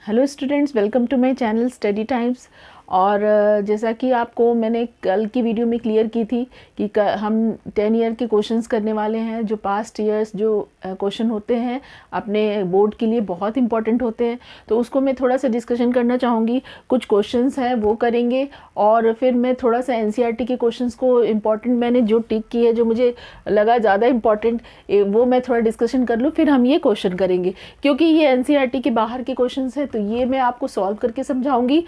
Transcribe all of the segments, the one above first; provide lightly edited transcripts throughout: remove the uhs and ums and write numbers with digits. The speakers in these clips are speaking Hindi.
Hello students, welcome to my channel study times. और जैसा कि आपको मैंने कल की वीडियो में क्लियर की थी कि हम 10 ईयर के क्वेश्चंस करने वाले हैं। जो पास्ट ईयर्स जो क्वेश्चन होते हैं अपने बोर्ड के लिए बहुत इंपॉर्टेंट होते हैं, तो उसको मैं थोड़ा सा डिस्कशन करना चाहूँगी। कुछ क्वेश्चंस हैं वो करेंगे और फिर मैं थोड़ा सा एनसीईआरटी के क्वेश्चंस को इम्पॉर्टेंट मैंने जो टिक किए, जो मुझे लगा ज़्यादा इम्पॉर्टेंट, वो मैं थोड़ा डिस्कशन कर लूँ, फिर हम ये क्वेश्चन करेंगे। क्योंकि ये एनसीईआरटी के बाहर के क्वेश्चन हैं तो ये मैं आपको सॉल्व करके समझाऊंगी।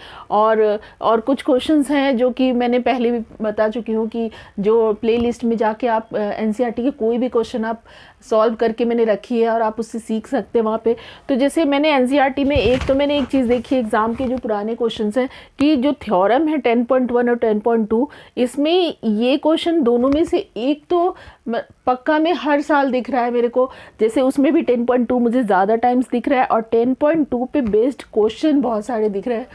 और कुछ क्वेश्चंस हैं जो कि मैंने पहले भी बता चुकी हूँ कि जो प्लेलिस्ट में जाके आप एनसीईआरटी के कोई भी क्वेश्चन आप सॉल्व करके मैंने रखी है और आप उससे सीख सकते हैं वहाँ पे। तो जैसे मैंने एनसीईआरटी में मैंने एक चीज़ देखी एग्ज़ाम के जो पुराने क्वेश्चंस हैं कि जो थ्योरम है 10.1 और 10.2, इसमें ये क्वेश्चन दोनों में से एक तो पक्का में हर साल दिख रहा है मेरे को। जैसे उसमें भी 10.2 मुझे ज़्यादा टाइम्स दिख रहा है और 10.2 पे बेस्ड क्वेश्चन बहुत सारे दिख रहे हैं।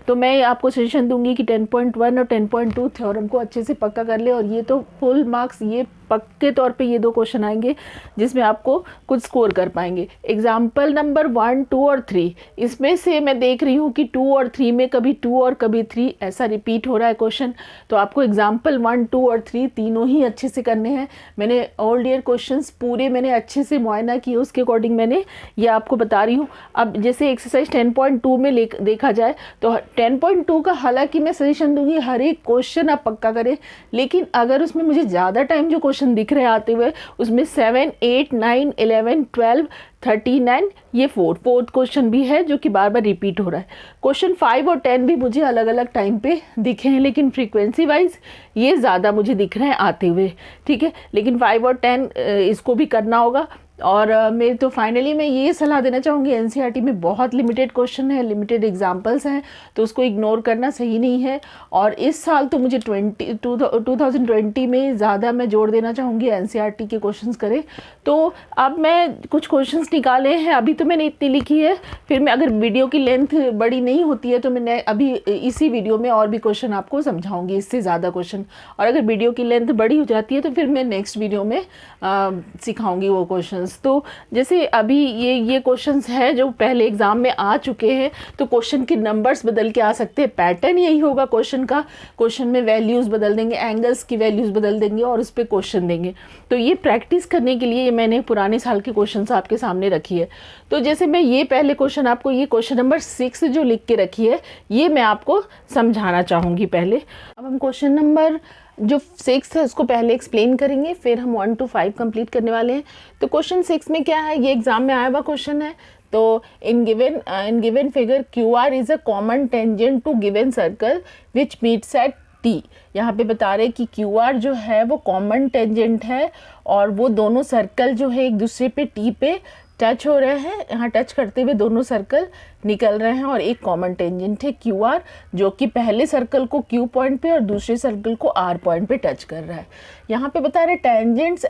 तो मैं आपको सजेशन दूंगी कि 10.1 और 10.2 थ्योरम को अच्छे से पक्का कर ले। और ये तो फुल मार्क्स, ये पक्के तौर पे ये दो क्वेश्चन आएंगे जिसमें आपको कुछ स्कोर कर पाएंगे। एग्जाम्पल नंबर 1, 2 और 3, इसमें से मैं देख रही हूँ कि 2 और 3 में कभी 2 और कभी 3 ऐसा रिपीट हो रहा है क्वेश्चन। तो आपको एग्जाम्पल 1, 2 और 3 तीनों ही अच्छे से करने हैं। मैंने ओल्ड ईयर क्वेश्चंस पूरे मैंने अच्छे से मुआयना किए, उसके अकॉर्डिंग मैंने ये आपको बता रही हूँ। अब जैसे एक्सरसाइज 10.2 में देखा जाए तो 10.2 का हालांकि मैं सजेशन दूंगी हर एक क्वेश्चन आप पक्का करें, लेकिन अगर उसमें मुझे ज़्यादा टाइम जो क्वेश्चन दिख रहे आते हुए उसमें 7, 8, 9, 11, 12, 39, ये फोर्थ क्वेश्चन भी है जो कि बार बार रिपीट हो रहा है। क्वेश्चन 5 और 10 भी मुझे अलग अलग टाइम पे दिखे हैं, लेकिन फ्रीक्वेंसी वाइज ये ज़्यादा मुझे दिख रहे हैं आते हुए। ठीक है, लेकिन 5 और 10 इसको भी करना होगा। और मैं तो फाइनली मैं ये सलाह देना चाहूँगी, एनसीईआरटी में बहुत लिमिटेड क्वेश्चन है, लिमिटेड एग्जांपल्स हैं, तो उसको इग्नोर करना सही नहीं है। और इस साल तो मुझे 2020 में ज़्यादा मैं जोर देना चाहूँगी एनसीईआरटी के क्वेश्चंस करें। तो अब मैं कुछ क्वेश्चंस निकाले हैं, अभी तो मैंने इतनी लिखी है, फिर मैं अगर वीडियो की लेंथ बड़ी नहीं होती है तो मैं अभी इसी वीडियो में और भी क्वेश्चन आपको समझाऊँगी, इससे ज़्यादा क्वेश्चन। और अगर वीडियो की लेंथ बड़ी हो जाती है तो फिर मैं नेक्स्ट वीडियो में सिखाऊंगी वो क्वेश्चन। तो जैसे अभी ये क्वेश्चंस है जो पहले एग्जाम में आ चुके हैं, तो क्वेश्चन के नंबर्स बदल के आ सकते हैं, पैटर्न यही होगा क्वेश्चन का। क्वेश्चन में वैल्यूज बदल देंगे, एंगल्स की वैल्यूज बदल देंगे और उस पर क्वेश्चन देंगे। तो ये प्रैक्टिस करने के लिए मैंने पुराने साल के क्वेश्चंस आपके सामने रखी है। तो जैसे मैं ये पहले क्वेश्चन आपको, ये क्वेश्चन नंबर 6 जो लिख के रखी है, ये मैं आपको समझाना चाहूँगी पहले। अब हम क्वेश्चन नंबर जो 6 है उसको पहले एक्सप्लेन करेंगे, फिर हम 1 to 5 कंप्लीट करने वाले हैं। तो क्वेश्चन 6 में क्या है, ये एग्जाम में आया हुआ क्वेश्चन है। तो in given figure Q R is a common tangent to given circle which meets at T. यहाँ पे बता रहे कि क्यू आर जो है वो कॉमन टेंजेंट है और वो दोनों सर्कल जो है एक दूसरे पे टी पे टच हो रहे हैं। यहाँ टच करते हुए दोनों सर्कल निकल रहे हैं और एक कॉमन टेंजेंट है क्यू आर, जो कि पहले सर्कल को क्यू पॉइंट पे और दूसरे सर्कल को आर पॉइंट पे टच कर रहा है। यहाँ पे बता रहे tangents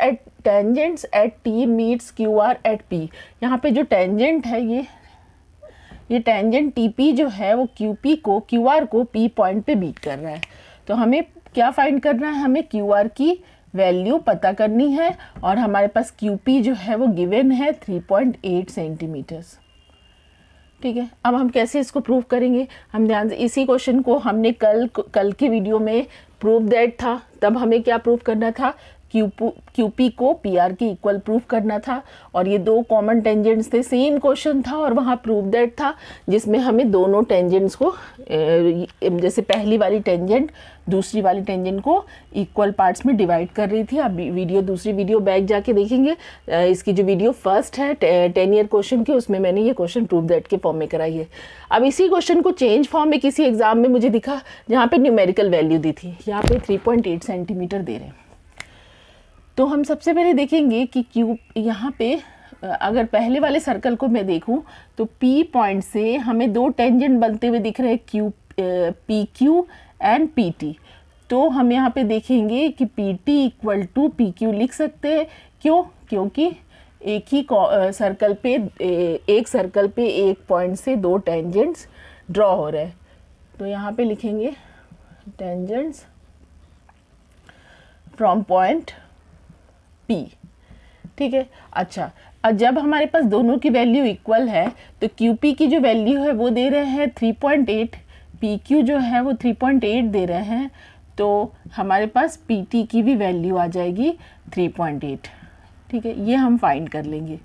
at T meets Q R at P. यहाँ पे जो टेंजेंट है ये टेंजेंट टी पी जो है वो क्यू आर को पी पॉइंट पे बीट कर रहा है। तो हमें क्या फाइंड करना है, हमें क्यू आर की वैल्यू पता करनी है और हमारे पास QP जो है वो गिवन है 3.8 सेंटीमीटर्स। ठीक है, अब हम कैसे इसको प्रूव करेंगे, हम ध्यान से, इसी क्वेश्चन को हमने कल की वीडियो में प्रूव दैट था। तब हमें क्या प्रूव करना था, QP को PR के इक्वल प्रूफ करना था। और ये दो कॉमन टेंजेंट्स थे, सेम क्वेश्चन था और वहाँ प्रूव दैट था जिसमें हमें दोनों टेंजेंट्स को जैसे पहली वाली टेंजेंट दूसरी वाली टेंजेंट को इक्वल पार्ट्स में डिवाइड कर रही थी। अब दूसरी वीडियो बैक जाके देखेंगे, इसकी जो वीडियो फर्स्ट है 10 ईयर क्वेश्चन की, उसमें मैंने ये क्वेश्चन प्रूव दैट के फॉर्म में कराई है। अब इसी क्वेश्चन को चेंज फॉर्म में किसी एग्जाम में मुझे दिखा जहाँ पे न्यूमेरिकल वैल्यू दी थी, यहाँ पे 3.8 सेंटीमीटर दे रहे हैं। तो हम सबसे पहले देखेंगे कि यहाँ पे अगर पहले वाले सर्कल को मैं देखूं तो P पॉइंट से हमें दो टेंजेंट बनते हुए दिख रहे हैं, PQ एंड PT। तो हम यहाँ पे देखेंगे कि PT इक्वल टू PQ लिख सकते हैं। क्यों? क्योंकि एक ही सर्कल पे एक पॉइंट से दो टेंजेंट्स ड्रॉ हो रहे हैं। तो यहाँ पे लिखेंगे टेंजेंट्स फ्रॉम पॉइंट P। ठीक है, अच्छा और जब हमारे पास दोनों की वैल्यू इक्वल है तो QP की जो वैल्यू है वो दे रहे हैं 3.8, PQ जो है वो 3.8 दे रहे हैं, तो हमारे पास PT की भी वैल्यू आ जाएगी 3.8। ठीक है, ये हम फाइंड कर लेंगे।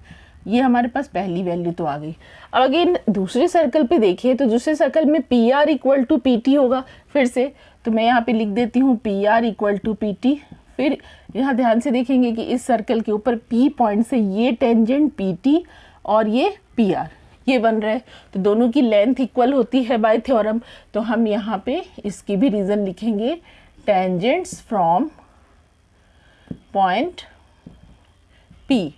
ये हमारे पास पहली वैल्यू तो आ गई। अब अगेन दूसरे सर्कल पे देखिए तो दूसरे सर्कल में PR इक्वल टू PT होगा फिर से, तो मैं यहाँ पे लिख देती हूँ PR इक्वल टू PT। फिर यहाँ ध्यान से देखेंगे कि इस सर्कल के ऊपर P पॉइंट से ये टेंजेंट PT और ये PR ये बन रहा है, तो दोनों की लेंथ इक्वल होती है बाय थ्योरम। तो हम यहाँ पे इसकी भी रीज़न लिखेंगे, टेंजेंट्स फ्रॉम पॉइंट P।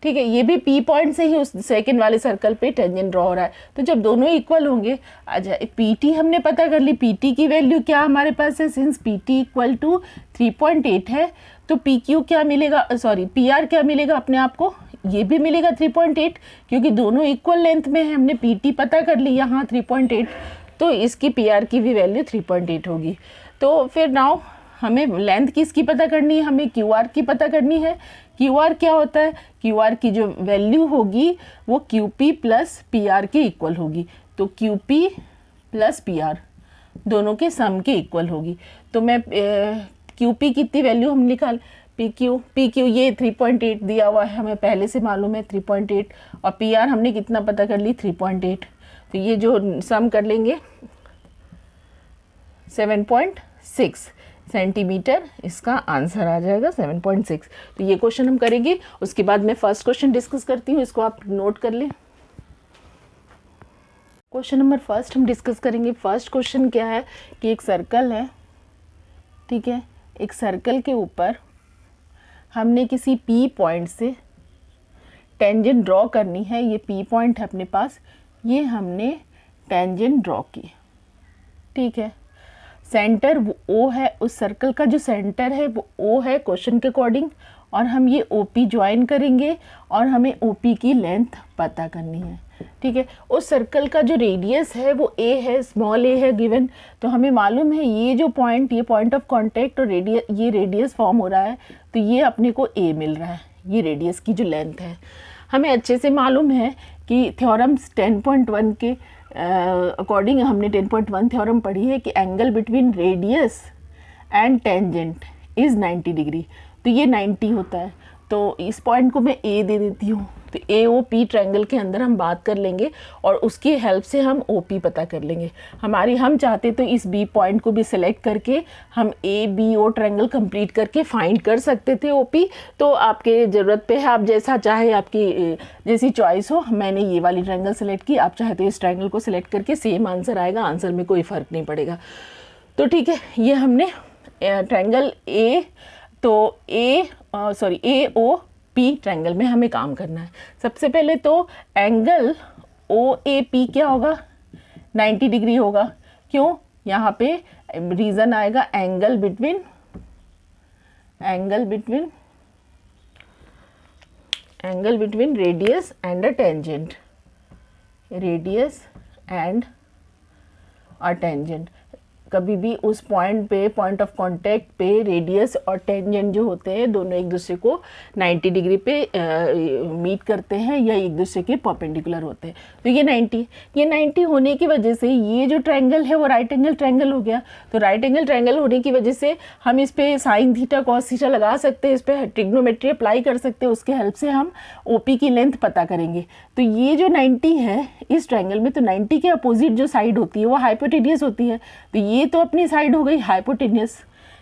ठीक है, ये भी P पॉइंट से ही उस सेकंड वाले सर्कल पे टेंजेंट ड्रॉ हो रहा है। तो जब दोनों इक्वल होंगे, अच्छा PT हमने पता कर ली, PT की वैल्यू क्या हमारे पास है, सिंस PT इक्वल टू 3.8 है, तो PQ क्या मिलेगा, सॉरी PR क्या मिलेगा अपने आप को, ये भी मिलेगा 3.8, क्योंकि दोनों इक्वल लेंथ में है। हमने PT पता कर ली यहाँ 3.8, तो इसकी PR की भी वैल्यू 3.8 होगी। तो फिर नाउ हमें लेंथ किसकी पता करनी है, हमें QR की पता करनी है। QR क्या होता है, QR की जो वैल्यू होगी वो QP प्लस PR के इक्वल होगी, तो QP प्लस PR दोनों के सम के इक्वल होगी। तो मैं QP कितनी वैल्यू हम निकाल, PQ ये 3.8 दिया हुआ है, हमें पहले से मालूम है 3.8, और PR हमने कितना पता कर ली 3.8, तो ये जो सम कर लेंगे 7.6 सेंटीमीटर इसका आंसर आ जाएगा 7.6। तो ये क्वेश्चन हम करेंगे, उसके बाद मैं फर्स्ट क्वेश्चन डिस्कस करती हूँ, इसको आप नोट कर लें। क्वेश्चन नंबर फर्स्ट हम डिस्कस करेंगे। फर्स्ट क्वेश्चन क्या है कि एक सर्कल है, ठीक है, एक सर्कल के ऊपर हमने किसी P पॉइंट से टेंजेंट ड्रॉ करनी है। ये P पॉइंट है अपने पास, ये हमने टेंजेंट ड्रॉ की, ठीक है। सेंटर वो O है, उस सर्कल का जो सेंटर है वो O है क्वेश्चन के अकॉर्डिंग, और हम ये OP ज्वाइन करेंगे और हमें OP की लेंथ पता करनी है, ठीक है। उस सर्कल का जो रेडियस है वो A है, स्मॉल a है गिवन, तो हमें मालूम है ये जो पॉइंट, ये पॉइंट ऑफ कांटेक्ट और ये रेडियस फॉर्म हो रहा है, तो ये अपने को A मिल रहा है, ये रेडियस की जो लेंथ है। हमें अच्छे से मालूम है कि थ्योरम्स 10.1 के अकॉर्डिंग हमने 10.1 थ्योरम पढ़ी है कि angle between radius and tangent is 90 degree, तो ये 90 होता है। तो इस पॉइंट को मैं A दे देती हूँ, तो AOP ट्रायंगल के अंदर हम बात कर लेंगे और उसकी हेल्प से हम OP पता कर लेंगे। हम चाहते तो इस B पॉइंट को भी सिलेक्ट करके हम ABO ट्रायंगल कंप्लीट करके फाइंड कर सकते थे OP, तो आपके ज़रूरत पे है, आप जैसा चाहे, आपकी जैसी चॉइस हो। मैंने ये वाली ट्रायंगल सेलेक्ट की, आप चाहे तो इस ट्रायंगल को सिलेक्ट करके सेम आंसर आएगा, आंसर में कोई फ़र्क नहीं पड़ेगा। तो ठीक है, ये हमने ट्रायंगल AOP ट्रायंगल में हमें काम करना है। सबसे पहले तो एंगल OAP क्या होगा, 90 डिग्री होगा। क्यों, यहाँ पे रीज़न आएगा angle between radius and a tangent, कभी भी उस पॉइंट पे, पॉइंट ऑफ कांटेक्ट पे रेडियस और टेंजेंट जो होते हैं दोनों एक दूसरे को 90 डिग्री पे मीट करते हैं या एक दूसरे के परपेंडिकुलर होते हैं। तो ये 90 होने की वजह से ये जो ट्रायंगल है वो राइट एंगल ट्रायंगल हो गया। तो राइट एंगल ट्रायंगल होने की वजह से हम इस पे साइन थीटा कॉस थीटा लगा सकते हैं, इस पर ट्रिग्नोमेट्री अप्लाई कर सकते हैं, उसके हेल्प से हम OP की लेंथ पता करेंगे। तो ये जो 90 है इस ट्रायंगल में, तो 90 के अपोजिट जो साइड होती है वो हाइपोटेनियस होती है, तो ये तो अपनी साइड हो गई हाइपोटेनियस,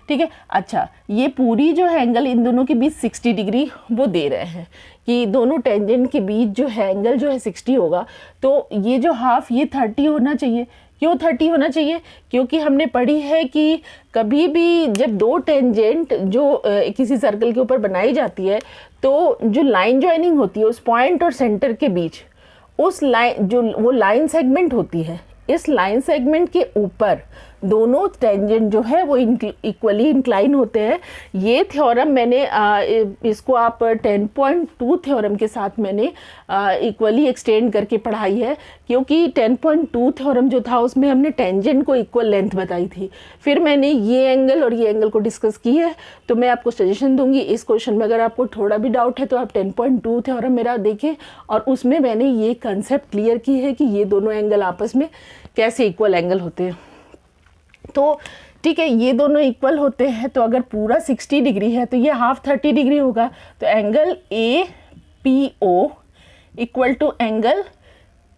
ठीक है। अच्छा, ये पूरी जो है एंगल इन दोनों के बीच 60 डिग्री वो दे रहे हैं कि दोनों टेंजेंट के बीच जो है एंगल जो है 60 होगा, तो ये जो हाफ ये 30 होना चाहिए। क्यों 30 होना चाहिए, क्योंकि हमने पढ़ी है कि कभी भी जब दो टेंजेंट जो किसी सर्कल के ऊपर बनाई जाती है, तो जो लाइन ज्वाइनिंग होती है उस पॉइंट और सेंटर के बीच, उस लाइन जो वो लाइन सेगमेंट होती है, इस लाइन सेगमेंट के ऊपर दोनों टेंजेंट जो है वो इक्वली इंक्लाइन होते हैं। ये थ्योरम मैंने इसको आप 10.2 थ्योरम के साथ मैंने इक्वली एक्सटेंड करके पढ़ाई है, क्योंकि 10.2 थ्योरम जो था उसमें हमने टेंजेंट को इक्वल लेंथ बताई थी। फिर मैंने ये एंगल और ये एंगल को डिस्कस की है। तो मैं आपको सजेशन दूंगी इस क्वेश्चन में अगर आपको थोड़ा भी डाउट है तो आप 10.2 थ्योरम मेरा देखें, और उसमें मैंने ये कंसेप्ट क्लियर की है कि ये दोनों एंगल आपस में कैसे इक्वल एंगल होते हैं। तो ठीक है, ये दोनों इक्वल होते हैं, तो अगर पूरा 60 डिग्री है तो ये हाफ 30 डिग्री होगा। तो angle A P O equal to angle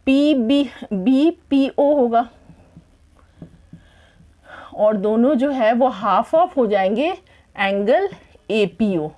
P B P O होगा, और दोनों जो है वो हाफ ऑफ हो जाएंगे एंगल ए पी ओ।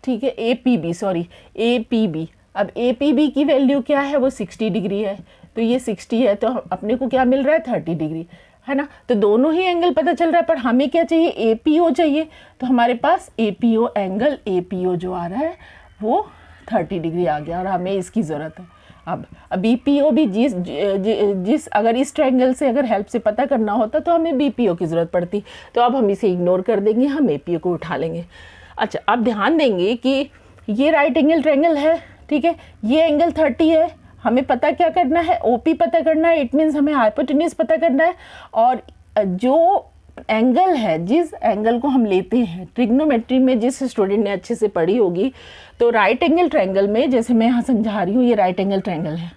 ठीक है, A P B, sorry A P B. अब ए पी बी की वैल्यू क्या है, वो 60 डिग्री है, तो ये 60 है, तो अपने को क्या मिल रहा है 30 डिग्री, है ना। तो दोनों ही एंगल पता चल रहा है, पर हमें क्या चाहिए, ए पी ओ चाहिए। तो हमारे पास A P O angle A P O जो आ रहा है वो 30 डिग्री आ गया, और हमें इसकी ज़रूरत है। अब बी पी ओ भी जिस अगर इस ट्रायंगल से अगर हेल्प से पता करना होता तो हमें बी पी ओ की ज़रूरत पड़ती, तो अब हम इसे इग्नोर कर देंगे, हम ए पी ओ को उठा लेंगे। अच्छा, अब ध्यान देंगे कि ये राइट एंगल ट्रायंगल है, ठीक है, ये एंगल 30 है, हमें पता क्या करना है, ओपी पता करना है, इट मीन्स हमें हाइपोटेन्यूज पता करना है। और जो एंगल है, जिस एंगल को हम लेते हैं ट्रिग्नोमेट्री में, जिस स्टूडेंट ने अच्छे से पढ़ी होगी, तो राइट एंगल ट्रायंगल में, जैसे मैं यहाँ समझा रही हूँ, ये राइट एंगल ट्रायंगल है,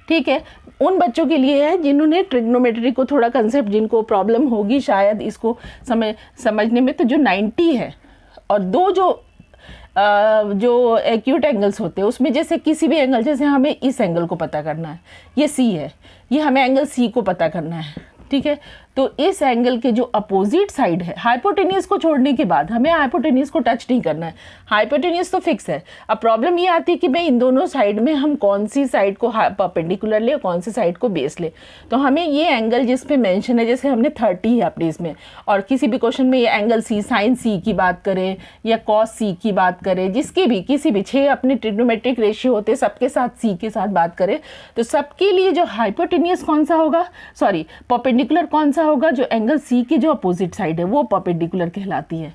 ठीक है। उन बच्चों के लिए है जिन्होंने ट्रिग्नोमेट्री को थोड़ा कंसेप्ट, जिनको प्रॉब्लम होगी शायद इसको समझने में, तो जो 90 है और दो जो एक्यूट एंगल्स होते हैं उसमें, जैसे किसी भी एंगल, जैसे हमें इस एंगल को पता करना है, ये सी है, ये हमें एंगल सी को पता करना है, ठीक है। तो इस एंगल के जो अपोजिट साइड है, हाइपोटेन्यूज को छोड़ने के बाद हमें हाइपोटेन्यूज को टच नहीं करना है, हाइपोटेन्यूज तो फिक्स है। अब प्रॉब्लम ये आती है कि भाई इन दोनों साइड में हम कौन सी साइड को परपेंडिकुलर ले, कौन सी साइड को बेस ले। तो हमें ये एंगल जिस पे मेंशन है, जैसे हमने 30 है अपने इसमें, और किसी भी क्वेश्चन में ये एंगल सी, साइन सी की बात करें या कॉस सी की बात करें, जिसकी भी किसी भी 6 अपने ट्रिग्नोमेट्रिक रेशियो होते हैं, सबके साथ सी के साथ बात करें, तो सबके लिए जो हाइपोटेन्यूज कौन सा होगा, सॉरी परपेंडिकुलर कौन सा होगा, जो एंगल सी की जो अपोजिट साइड है वो परपेंडिकुलर कहलाती है,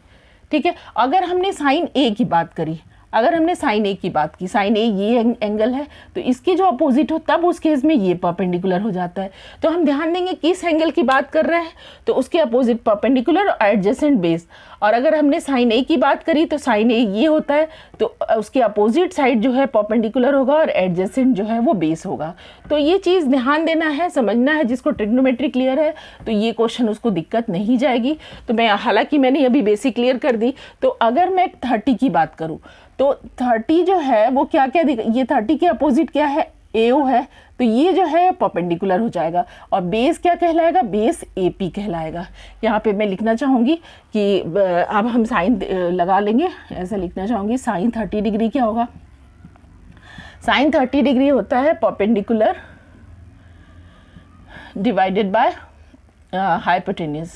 ठीक है। अगर हमने साइन ए की बात करी, अगर हमने साइन ए की बात की, साइन ए ये एंगल है, तो इसके जो अपोजिट हो तब उस केस में ये परपेंडिकुलर हो जाता है। तो हम ध्यान देंगे किस एंगल की बात कर रहे हैं, तो उसके अपोजिट परपेंडिकुलर और एडजेसेंट बेस। और अगर हमने साइन ए की बात करी तो साइन ए ये होता है, तो उसके अपोजिट साइड जो है परपेंडिकुलर होगा और एडजेसेंट जो है वो बेस होगा। तो ये चीज़ ध्यान देना है, समझना है। जिसको ट्रिग्नोमेट्री क्लियर है तो ये क्वेश्चन उसको दिक्कत नहीं जाएगी। तो मैं, हालांकि मैंने अभी बेसिक क्लियर कर दी। तो अगर मैं 30 की बात करूँ तो 30 जो है वो क्या क्या ये 30 के अपोजिट क्या है, AO है, तो ये जो है परपेंडिकुलर हो जाएगा। और बेस क्या कहलाएगा, बेस AP कहलाएगा। यहाँ पे मैं लिखना चाहूँगी कि अब हम साइन लगा लेंगे, ऐसा लिखना चाहूँगी, साइन 30 डिग्री क्या होगा, साइन 30 डिग्री होता है परपेंडिकुलर डिवाइडेड बाय हाइपोटेन्यूज,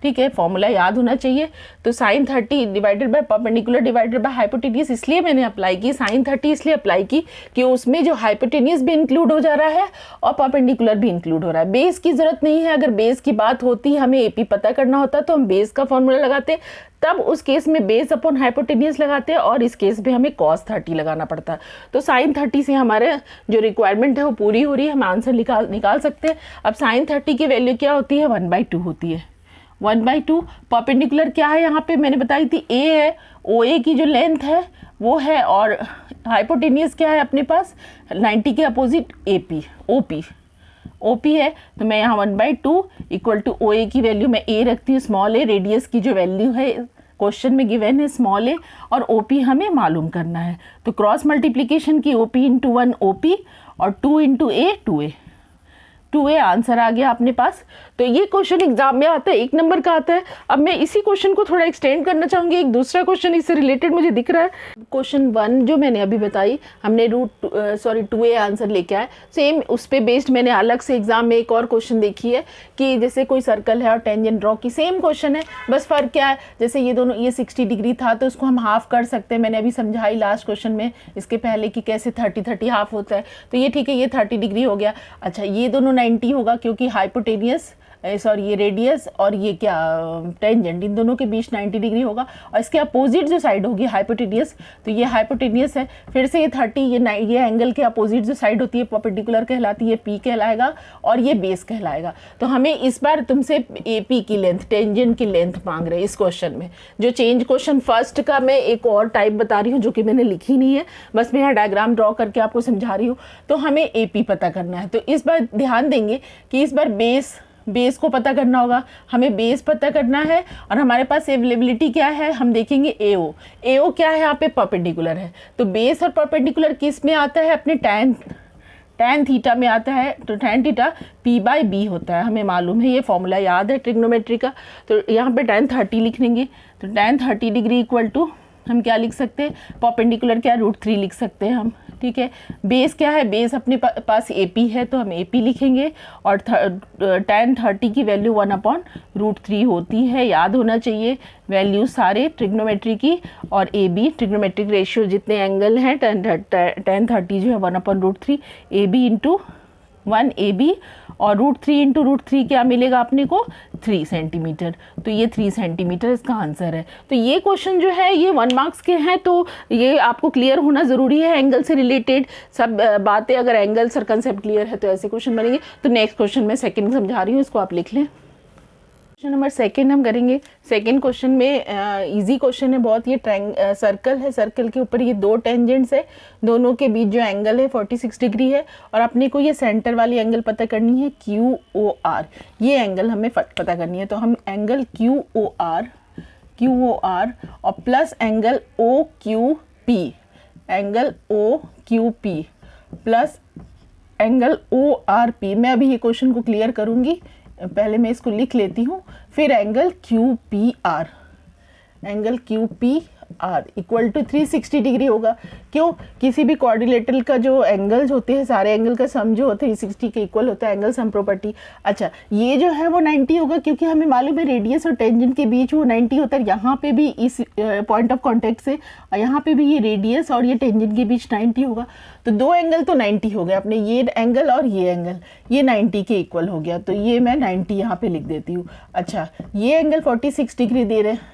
ठीक है। फॉर्मूला याद होना चाहिए। तो sine 30 divided by perpendicular divided by hypotenuse इसलिए मैंने अप्लाई की, साइन 30 इसलिए अप्लाई की कि उसमें जो हाइपोटेन्यूज भी इंक्लूड हो जा रहा है और परपेंडिकुलर भी इंक्लूड हो रहा है। बेस की जरूरत नहीं है। अगर बेस की बात होती, हमें AP पता करना होता तो हम बेस का फॉर्मूला लगाते, तब उस केस में बेस अपॉन हाइपोटेन्यूज लगाते हैं, और इस केस में हमें cos 30 लगाना पड़ता। तो साइन 30 से हमारे जो रिक्वायरमेंट है वो पूरी हो रही है, हम आंसर निकाल सकते हैं। अब साइन 30 की वैल्यू क्या होती है, 1/2 होती है। 1/2 परपेंडिकुलर क्या है, यहाँ पे मैंने बताई थी A है, OA की जो लेंथ है वो है, और हाइपोटेन्यूज क्या है अपने पास, 90 के अपोजिट OP है। तो मैं यहाँ 1/2 इक्वल टू OA की वैल्यू मैं A रखती हूँ, स्मॉल a, रेडियस की जो वैल्यू है क्वेश्चन में गिवन है स्मॉल a, और OP हमें मालूम करना है। तो क्रॉस मल्टीप्लीकेशन की OP × 1 OP और 2 × A 2A आंसर आ गया अपने पास। तो ये क्वेश्चन एग्जाम में आता है, 1 नंबर का आता है। अब मैं इसी क्वेश्चन को थोड़ा एक्सटेंड करना चाहूँगी, एक दूसरा क्वेश्चन इससे रिलेटेड मुझे दिख रहा है। क्वेश्चन 1 जो मैंने अभी बताई, हमने 2A आंसर लेके आए, सेम उस पर बेस्ड मैंने अलग से एग्जाम में एक और क्वेश्चन देखी है कि जैसे कोई सर्कल है और टेंजेंट ड्रॉ की, सेम क्वेश्चन है, बस फ़र्क क्या है, जैसे ये दोनों, ये 60 डिग्री था तो उसको हम हाफ कर सकते हैं। मैंने अभी समझाई लास्ट क्वेश्चन में इसके पहले कि कैसे 30 हाफ होता है। तो ये ठीक है, ये 30 डिग्री हो गया। अच्छा, ये दोनों 90 होगा, क्योंकि हाइपोटेनियस सॉरी ये रेडियस और ये क्या टेंजेंट, इन दोनों के बीच 90 डिग्री होगा। और इसके अपोजिट जो साइड होगी हाइपोटेनियस, तो ये हाइपोटेनियस है। फिर से ये 30 ये एंगल के अपोजिट जो साइड होती है परपेंडिकुलर कहलाती है, पी कहलाएगा, और ये बेस कहलाएगा। तो हमें इस बार तुमसे AP की लेंथ, टेंजेंट की लेंथ मांग रहे हैं इस क्वेश्चन में। जो चेंज क्वेश्चन फर्स्ट का मैं एक और टाइप बता रही हूँ जो कि मैंने लिखी नहीं है, बस मैं यहाँ डायग्राम ड्रॉ करके आपको समझा रही हूँ। तो हमें AP पता करना है। तो इस बार ध्यान देंगे कि इस बार बेस को पता करना होगा, हमें बेस पता करना है। और हमारे पास अवेलेबिलिटी क्या है, हम देखेंगे AO क्या है, यहाँ पे परपेंडिकुलर है। तो बेस और परपेंडिकुलर किस में आता है, अपने tan थीटा में आता है। तो tan थीटा P/B होता है, हमें मालूम है, ये फॉर्मूला याद है ट्रिग्नोमेट्री का। तो यहाँ पे tan 30 लिख लेंगे। तो tan 30 डिग्री इक्वल टू हम क्या लिख सकते हैं, परपेंडिकुलर क्या √3 लिख सकते हैं हम, ठीक है। बेस क्या है, बेस अपने पास AP है, तो हम AP लिखेंगे। और tan 30 की वैल्यू 1/√3 होती है, याद होना चाहिए वैल्यू सारे ट्रिग्नोमेट्री की। और AB ट्रिग्नोमेट्रिक रेशियो जितने एंगल हैं tan 30 जो है 1/√3 AB इंटू 1AB, और √3 इंटू √3 क्या मिलेगा अपने को, 3 सेंटीमीटर। तो ये 3 सेंटीमीटर इसका आंसर है। तो ये क्वेश्चन जो है ये 1 मार्क्स के हैं, तो ये आपको क्लियर होना ज़रूरी है। एंगल से रिलेटेड सब बातें, अगर एंगल सर कंसेप्ट क्लियर है तो ऐसे क्वेश्चन बनेंगे। तो नेक्स्ट क्वेश्चन मैं सेकंड समझा रही हूँ, इसको आप लिख लें। क्वेश्चन नंबर सेकंड हम करेंगे। सेकंड क्वेश्चन में इजी क्वेश्चन है बहुत। ये सर्कल है, सर्कल के ऊपर ये 2 टेंजेंट्स है, दोनों के बीच जो एंगल है 46 डिग्री है। और अपने को ये सेंटर वाली एंगल पता करनी है QOR, ये एंगल हमें पता करनी है। तो हम एंगल QOR और plus angle OQP, angle OQP plus angle ORP। मैं अभी ये क्वेश्चन को क्लियर करूँगी, पहले मैं इसको लिख लेती हूँ। फिर angle QPR, angle QPR equal to 360 degree होगा। क्यों, किसी भी क्वाड्रिलेटरल का जो एंगल्स होते हैं, सारे एंगल का सम जो होता है 360 के इक्वल होता है, एंगल सम प्रॉपर्टी। अच्छा, ये जो है वो 90 होगा, क्योंकि हमें मालूम है रेडियस और टेंजेंट के बीच वो 90 होता है। यहाँ पे भी इस पॉइंट ऑफ कॉन्टेक्ट से, यहाँ पे भी ये रेडियस और ये टेंजेंट के बीच 90 होगा। तो 2 एंगल तो 90 हो गए अपने, ये एंगल और ये एंगल, ये 90 के इक्वल हो गया। तो ये मैं 90 यहाँ पे लिख देती हूँ। अच्छा, ये एंगल 46 डिग्री दे रहे हैं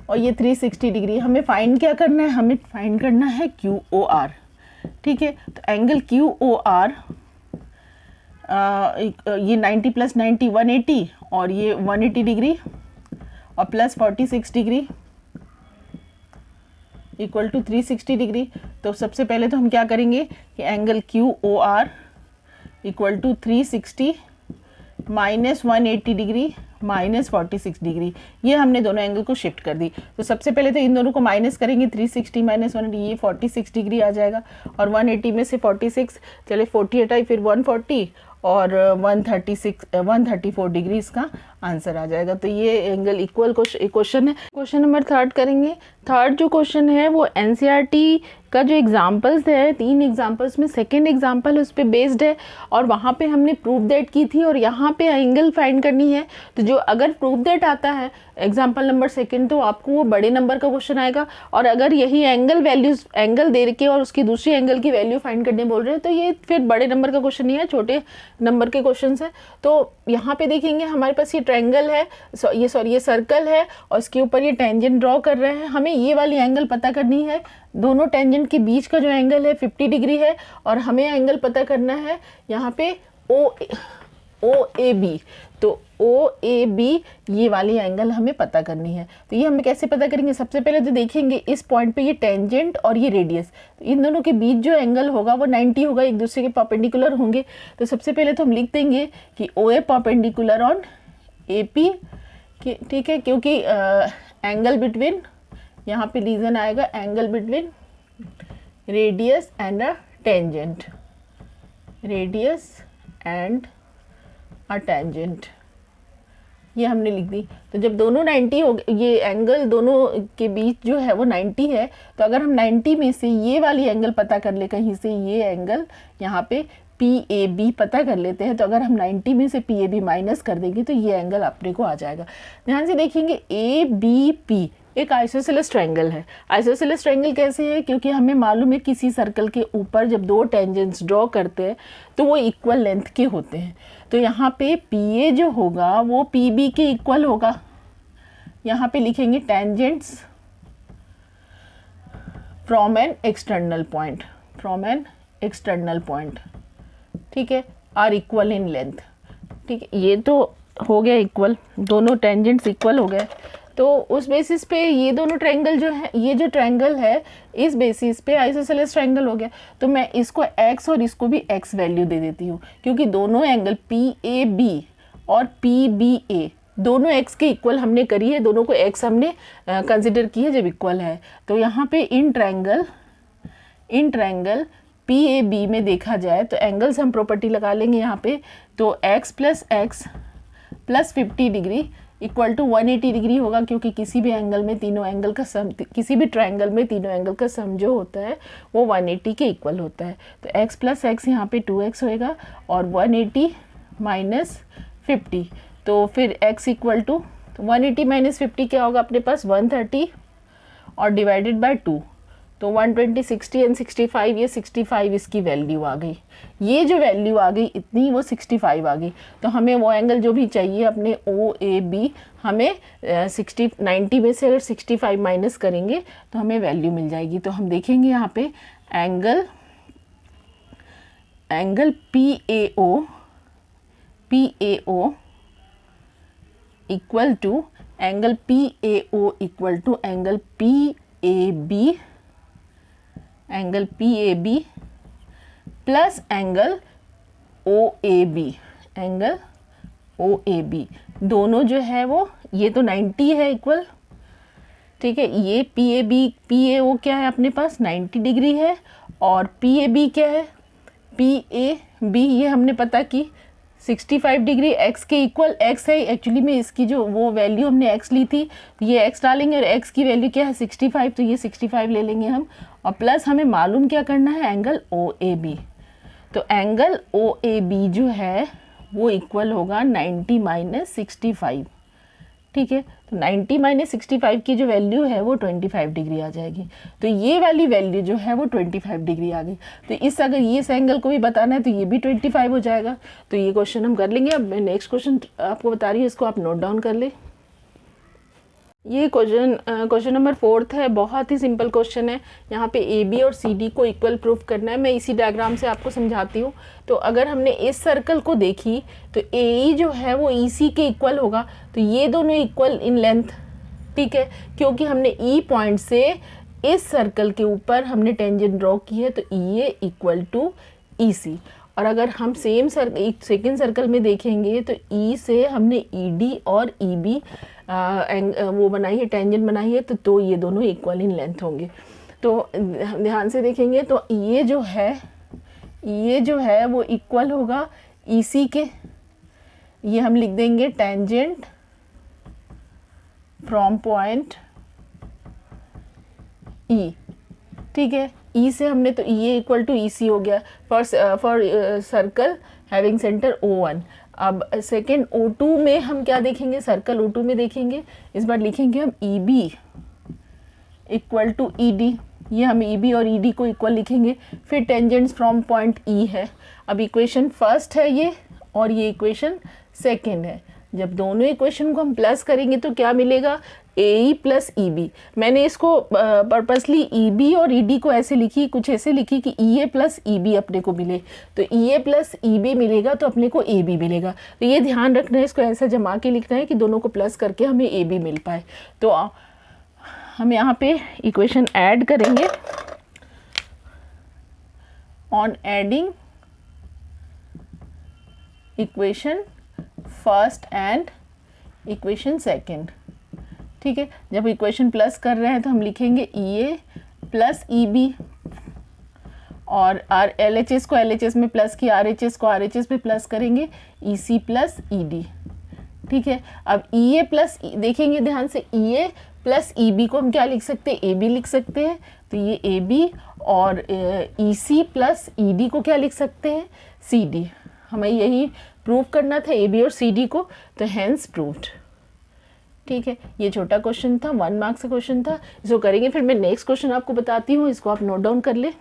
और ये 360 डिग्री। हमें फाइंड क्या करना है, हमें फाइंड करना है QOR, ठीक है। तो एंगल QOR ये 90 प्लस 90 180, और ये 180 डिग्री और plus 46 degree equal to 360 degree. तो सबसे पहले तो हम क्या करेंगे कि angle QOR equal to 360 minus 180 degree minus 46 degree, ये हमने दोनों एंगल को शिफ्ट कर दी। तो सबसे पहले तो इन दोनों को माइनस करेंगे, 360 माइनस 180, ये 46 डिग्री आ जाएगा। और 180 में से 46 चले 40 हटाई, फिर 140 और 134 डिग्री इसका आंसर आ जाएगा। तो ये एंगल इक्वल क्वेश्चन है। क्वेश्चन नंबर थर्ड करेंगे। थर्ड जो क्वेश्चन है वो NCERT का जो एग्जाम्पल्स है, 3 एग्जाम्पल्स में सेकेंड एग्जाम्पल उस पर बेस्ड है, और वहाँ पे हमने प्रूफ दैट की थी, और यहाँ पे एंगल फाइंड करनी है। तो जो अगर प्रूफ दैट आता है एग्जाम्पल नंबर सेकेंड, तो आपको वो बड़े नंबर का क्वेश्चन आएगा। और अगर यही एंगल वैल्यूज, एंगल दे के और उसकी दूसरी एंगल की वैल्यू फाइंड करने बोल रहे हैं, तो ये फिर बड़े नंबर का क्वेश्चन नहीं है, छोटे नंबर के क्वेश्चन है। तो यहाँ पे देखेंगे हमारे पास ये ट्रायंगल है, ये सर्कल है, और इसके ऊपर ये टेंजेंट ड्रॉ कर रहे हैं। हमें ये वाली एंगल पता करनी है। दोनों टेंजेंट के बीच का जो एंगल है 50 डिग्री है, और हमें एंगल पता करना है यहाँ पे OAB। तो OAB ये वाली एंगल हमें पता करनी है। तो ये हमें कैसे पता करेंगे, सबसे पहले तो देखेंगे इस पॉइंट पे ये टेंजेंट और ये रेडियस, तो इन दोनों के बीच जो एंगल होगा वो 90 होगा, एक दूसरे के परपेंडिकुलर होंगे। तो सबसे पहले तो हम लिख देंगे कि OA परपेंडिकुलर ऑन AP, ठीक है, क्योंकि एंगल बिटवीन, यहाँ पे रीजन आएगा angle between radius and a tangent, radius and a tangent, ये हमने लिख दी। तो जब दोनों 90 हो गए, ये एंगल दोनों के बीच जो है वो 90 है, तो अगर हम 90 में से ये वाली एंगल पता कर ले कहीं से, ये एंगल यहाँ पे PAB पता कर लेते हैं। तो अगर हम 90 में से PAB माइनस कर देंगे तो ये एंगल अपने को आ जाएगा। ध्यान से देखेंगे ABP एक आइसोसेलेस ट्रायंगल है। आइसोसेलेस ट्रायंगल कैसे है? क्योंकि हमें मालूम है किसी सर्कल के ऊपर जब दो टेंजेंट्स ड्रॉ करते हैं तो वो इक्वल लेंथ के होते हैं। तो यहाँ पे PA जो होगा वो PB के इक्वल होगा। यहाँ पे लिखेंगे tangents from an external point, from an external point, ठीक है, आर इक्वल इन लेंथ। ठीक है, ये तो हो गया इक्वल, दोनों टेंजेंट्स इक्वल हो गए। तो उस बेसिस पे ये दोनों ट्रायंगल जो है, ये जो ट्रायंगल है इस बेसिस पे आइसोसेलेस ट्रायंगल हो गया। तो मैं इसको x और इसको भी x वैल्यू दे देती हूँ, क्योंकि दोनों एंगल PAB और PBA दोनों x के इक्वल हमने करी है, दोनों को x हमने कंसिडर की है जब इक्वल है। तो यहाँ पे इन ट्रायंगल PAB में देखा जाए तो एंगल्स हम प्रॉपर्टी लगा लेंगे यहाँ पे। तो x plus 50 degree equal to 180 degree होगा, क्योंकि किसी भी एंगल में तीनों एंगल का सम, किसी भी ट्रायंगल में तीनों एंगल का सम जो होता है वो 180 के इक्वल होता है। तो x प्लस x यहाँ पे 2x होएगा और 180 माइनस 50, तो फिर x इक्वल टू 180 माइनस 50 क्या होगा अपने पास 130 और डिवाइडेड बाय 2, तो 120, 60 एंड 65, ये 65 इसकी वैल्यू आ गई। ये जो वैल्यू आ गई इतनी, वो 65 आ गई। तो हमें वो एंगल जो भी चाहिए अपने OAB, हमें 90 में से अगर 65 माइनस करेंगे तो हमें वैल्यू मिल जाएगी। तो हम देखेंगे यहाँ पे angle PAO equal to angle PAO equal to angle PAB plus angle OAB, दोनों जो है वो, ये तो 90 है इक्वल, ठीक है, ये PAO क्या है अपने पास 90 डिग्री है, और PAB क्या है, PAB ये हमने पता की 65 डिग्री x के इक्वल, x है एक्चुअली में इसकी जो वो वैल्यू हमने x ली थी, ये x डालेंगे और x की वैल्यू क्या है 65, तो ये 65 ले लेंगे हम, और प्लस हमें मालूम क्या करना है एंगल OAB। तो एंगल OAB जो है वो इक्वल होगा 90 माइनस 65, ठीक है। तो 90 माइनस 65 की जो वैल्यू है वो 25 डिग्री आ जाएगी। तो ये वाली वैल्यू जो है वो 25 डिग्री आ गई। तो अगर इस एंगल को भी बताना है तो ये भी 25 हो जाएगा। तो ये क्वेश्चन हम कर लेंगे। अब मैं नेक्स्ट क्वेश्चन आपको बता रही हूँ, इसको आप नोट डाउन कर ले। ये क्वेश्चन नंबर 4 है, बहुत ही सिंपल क्वेश्चन है। यहाँ पे AB और CD को इक्वल प्रूफ करना है। मैं इसी डायग्राम से आपको समझाती हूँ। तो अगर हमने इस सर्कल को देखी तो AE जो है वो EC के इक्वल होगा। तो ये दोनों इक्वल इन लेंथ, ठीक है, क्योंकि हमने E पॉइंट से इस सर्कल के ऊपर हमने टेंजेंट ड्रॉ की है, तो EA इक्वल टू EC। और अगर हम सेकेंड सर्कल में देखेंगे तो E से हमने ED और EB वो बनाई है, टेंजेंट बनाई है, तो ये दोनों इक्वल इन लेंथ होंगे। तो ध्यान से देखेंगे तो ये जो है वो इक्वल होगा EC के। ये हम लिख देंगे टेंजेंट फ्रॉम पॉइंट E, ठीक है। E से हमने तो EA इक्वल टू EC हो गया for circle having centre O1। अब सेकेंड O2 में हम क्या देखेंगे, सर्कल O2 में देखेंगे, इस बार लिखेंगे हम EB इक्वल टू ED। ये हम EB और ED को इक्वल लिखेंगे। फिर टेंजेंट्स फ्रॉम पॉइंट E है। अब इक्वेशन फर्स्ट है ये, और ये इक्वेशन सेकेंड है। जब दोनों इक्वेशन को हम प्लस करेंगे तो क्या मिलेगा, AE प्लस EB। मैंने इसको पर्पसली EB और ED को ऐसे लिखी, कुछ ऐसे लिखी कि EA प्लस EB अपने को मिले। तो EA प्लस EB मिलेगा तो अपने को AB मिलेगा। तो ये ध्यान रखना है, इसको ऐसा जमा के लिखना है कि दोनों को प्लस करके हमें AB मिल पाए। तो हम यहाँ पे इक्वेशन ऐड करेंगे। On adding equation first and equation second, ठीक है। जब इक्वेशन प्लस कर रहे हैं तो हम लिखेंगे EA प्लस EB, और LHS को LHS में प्लस किया, RHS को RHS में प्लस करेंगे, EC प्लस ED, ठीक है। अब EA प्लस देखेंगे ध्यान से, EA प्लस EB को हम क्या लिख सकते हैं, AB लिख सकते हैं, तो ये ए बी और ई सी प्लस ई डी को क्या लिख सकते हैं, सी डी। हमें यही प्रूव करना था, ए बी और सी डी को, तो हैंस प्रूव्ड। ठीक है, ये छोटा क्वेश्चन था, 1 मार्क्स का क्वेश्चन था, इसको करेंगे। फिर मैं नेक्स्ट क्वेश्चन आपको बताती हूँ, इसको आप नोट डाउन कर ले।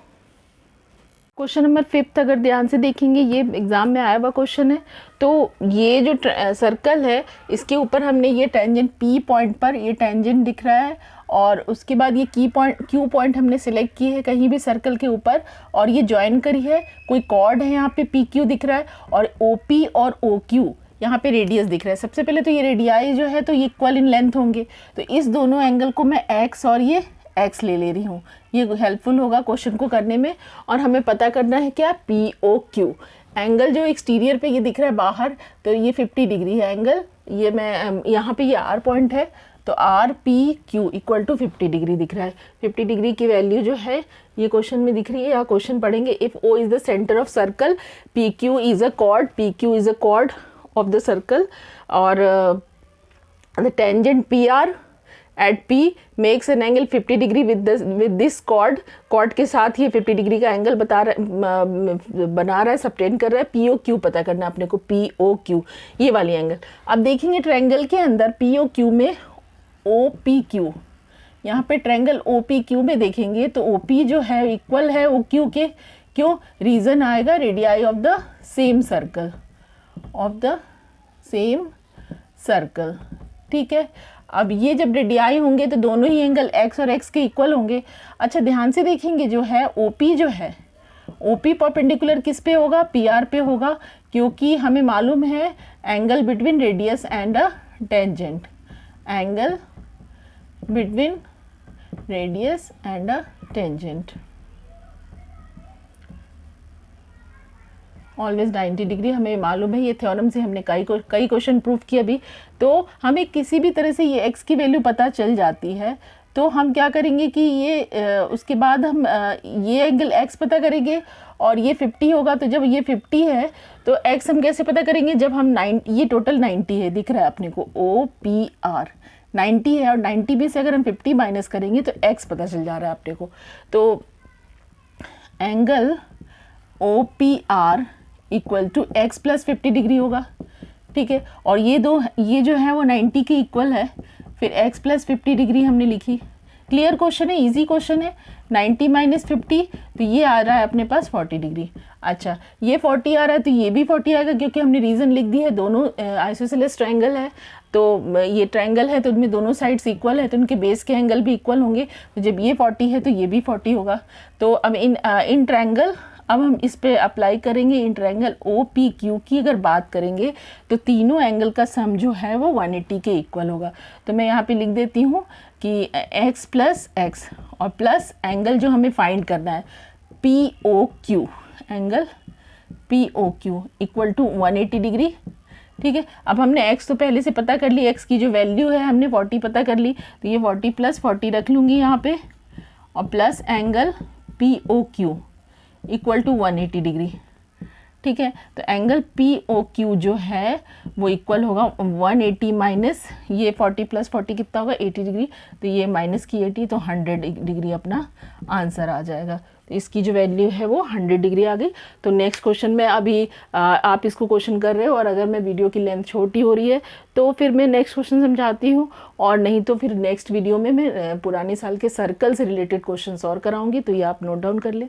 क्वेश्चन नंबर 5 अगर ध्यान से देखेंगे, ये एग्जाम में आया हुआ क्वेश्चन है। तो ये जो सर्कल है, इसके ऊपर हमने ये टेंजेंट पी पॉइंट पर ये टेंजेंट दिख रहा है, और उसके बाद ये क्यू पॉइंट हमने सिलेक्ट की है कहीं भी सर्कल के ऊपर, और ये ज्वाइन करी है, कोई कॉर्ड है यहाँ पे पी क्यू दिख रहा है, और ओ पी और ओ क्यू यहाँ पे रेडियस दिख रहा है। सबसे पहले तो ये रेडियाई जो है तो ये इक्वल इन लेंथ होंगे, तो इस दोनों एंगल को मैं एक्स और ये एक्स ले रही हूँ, ये हेल्पफुल होगा क्वेश्चन को करने में। और हमें पता करना है क्या, पी ओ क्यू एंगल जो एक्सटीरियर पे ये दिख रहा है बाहर, तो ये 50 डिग्री है एंगल। ये मैं यहाँ पे ये आर पॉइंट है, तो R P Q equal to 50 degree दिख रहा है। 50 डिग्री की वैल्यू जो है ये क्वेश्चन में दिख रही है, या क्वेश्चन पढ़ेंगे, if O is the centre of circle, P Q is a chord, P Q is a chord of the circle, और the tangent P R at P makes an angle 50 degree with this chord के साथ ये 50 डिग्री का एंगल बना रहा है, सबटेन कर रहा है। पी ओ क्यू पता करना है अपने को, पी ओ क्यू ये वाली एंगल। अब देखेंगे ट्रायंगल के अंदर पी ओ क्यू में ओ पी क्यू, यहाँ पे ट्रायंगल ओ पी क्यू में देखेंगे तो ओ पी जो है इक्वल है ओ क्यू के, क्यों, रीजन आएगा radii of the same circle, ठीक है। अब ये जब रेडियाई होंगे तो दोनों ही एंगल x और x के इक्वल होंगे। अच्छा ध्यान से देखेंगे, जो है OP जो है, OP परपेंडिकुलर किस पे होगा, PR पे होगा, क्योंकि हमें मालूम है angle between radius and a tangent, angle between radius and a tangent always 90 degree, हमें मालूम है, ये थ्योरम से हमने कई क्वेश्चन प्रूव किए अभी। तो हमें किसी भी तरह से ये x की वैल्यू पता चल जाती है, तो हम क्या करेंगे कि ये उसके बाद हम ये एंगल x पता करेंगे, और ये 50 होगा, तो जब ये 50 है तो x हम कैसे पता करेंगे, जब हम ये टोटल 90 है दिख रहा है अपने को, OPR 90 है, और 90 में से अगर हम 50 माइनस करेंगे तो x पता चल जा रहा है अपने को। तो angle OPR equal to x plus 50 degree होगा, ठीक है। और ये जो है वो 90 के इक्वल है, फिर x प्लस 50 डिग्री हमने लिखी। क्लियर क्वेश्चन है, इजी क्वेश्चन है। 90 माइनस 50, तो ये आ रहा है अपने पास 40 डिग्री। अच्छा, ये 40 आ रहा है तो ये भी 40 आएगा, क्योंकि हमने रीजन लिख दी है, दोनों आइसोसेलेस ट्रायंगल है, तो ये ट्रायंगल है तो उनमें दोनों साइड्स इक्वल है, तो उनके बेस के एंगल भी इक्वल होंगे। तो जब ये 40 है तो ये भी 40 होगा। तो अब इन ट्रायंगल, अब हम इस पे अप्लाई करेंगे in triangle O P Q की अगर बात करेंगे, तो तीनों एंगल का सम जो है वो 180 के इक्वल होगा। तो मैं यहाँ पे लिख देती हूँ कि x प्लस एक्स और प्लस एंगल जो हमें फाइंड करना है P O Q, angle P O Q equal to 180 degree, ठीक है। अब हमने x तो पहले से पता कर ली, x की जो वैल्यू है हमने 40 पता कर ली, तो ये 40 प्लस 40 रख लूँगी यहाँ पे, और plus angle P O Q equal to 180 degree, ठीक है। तो एंगल पी ओ क्यू जो है वो इक्वल होगा 180 माइनस ये 40 प्लस 40 कितना होगा, 80 डिग्री, तो ये माइनस की 80, तो 100 डिग्री अपना आंसर आ जाएगा। तो इसकी जो वैल्यू है वो 100 डिग्री आ गई। तो नेक्स्ट क्वेश्चन में अभी आप इसको क्वेश्चन कर रहे हो, और अगर मैं वीडियो की लेंथ छोटी हो रही है तो फिर मैं नेक्स्ट क्वेश्चन समझाती हूँ, और नहीं तो फिर नेक्स्ट वीडियो में मैं पुराने साल के सर्कल से रिलेटेड क्वेश्चन और कराऊंगी। तो ये आप नोट डाउन कर लें।